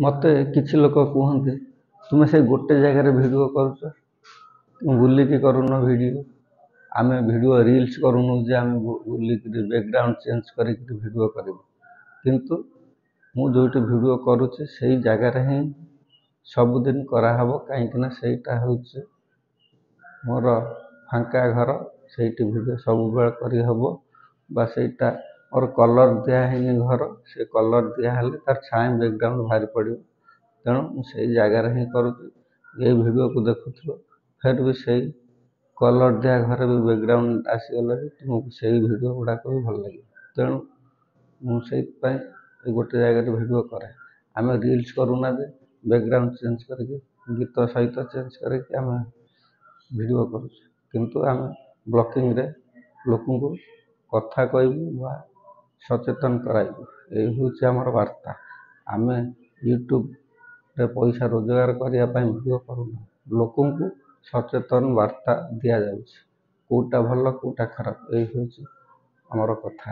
ମୋତେ କିଛି ଲୋକ କୁହନ୍ତି ତୁମେ ସେ ଗୋଟେ ଜାଗାରେ ଭିଡ଼ିଓ କରୁଛ, ବୁଲିକି କରୁନ ଭିଡ଼ିଓ। ଆମେ ଭିଡ଼ିଓ ରିଲ୍ସ କରୁନୁ ଯେ ଆମେ ବୁଲିକିରି ବ୍ୟାକ୍ଗ୍ରାଉଣ୍ଡ ଚେଞ୍ଜ କରିକିରି ଭିଡ଼ିଓ କରିବୁ। କିନ୍ତୁ ମୁଁ ଯେଉଁଠି ଭିଡ଼ିଓ କରୁଛି ସେଇ ଜାଗାରେ ହିଁ ସବୁଦିନ କରାହେବ, କାହିଁକିନା ସେଇଟା ହେଉଛି ମୋର ଫାଙ୍କା ଘର, ସେଇଠି ଭିଡ଼ିଓ ସବୁବେଳେ କରିହେବ। ବା ସେଇଟା ମୋର କଲର୍ ଦିଆ ହେଇନି ଘର, ସେ କଲର୍ ଦିଆହେଲେ ତାର ଛାଇଁ ବ୍ୟାକ୍ଗ୍ରାଉଣ୍ଡ ବାହାରି ପଡ଼ିବ। ତେଣୁ ମୁଁ ସେଇ ଜାଗାରେ ହିଁ କରୁଛି। ଏଇ ଭିଡ଼ିଓକୁ ଦେଖୁଥିବ, ଫେର୍ ବି ସେଇ କଲର୍ ଦିଆ ଘରେ ବି ବ୍ୟାକ୍ଗ୍ରାଉଣ୍ଡ ଆସିଗଲେ ବି ତୁମକୁ ସେଇ ଭିଡ଼ିଓ ଗୁଡ଼ାକ ବି ଭଲ ଲାଗିବ। ତେଣୁ ମୁଁ ସେଇଥିପାଇଁ ଏ ଗୋଟେ ଜାଗାରେ ଭିଡ଼ିଓ କରେ। ଆମେ ରିଲ୍ସ କରୁନା ଯେ ବ୍ୟାକ୍ଗ୍ରାଉଣ୍ଡ ଚେଞ୍ଜ କରିକି ଗୀତ ସହିତ ଚେଞ୍ଜ କରିକି ଆମେ ଭିଡ଼ିଓ କରୁଛୁ। କିନ୍ତୁ ଆମେ ବ୍ଲଗିଂରେ ଲୋକଙ୍କୁ କଥା କହିବୁ ବା ସଚେତନ କରାଇବୁ। ଏଇ ହେଉଛି ଆମର ବାର୍ତ୍ତା। ଆମେ ୟୁଟ୍ୟୁବରେ ପଇସା ରୋଜଗାର କରିବା ପାଇଁ ଭିଡ଼ିଓ କରୁନା, ଲୋକଙ୍କୁ ସଚେତନ ବାର୍ତ୍ତା ଦିଆଯାଉଛି। କେଉଁଟା ଭଲ କେଉଁଟା ଖରାପ, ଏଇ ହେଉଛି ଆମର କଥା।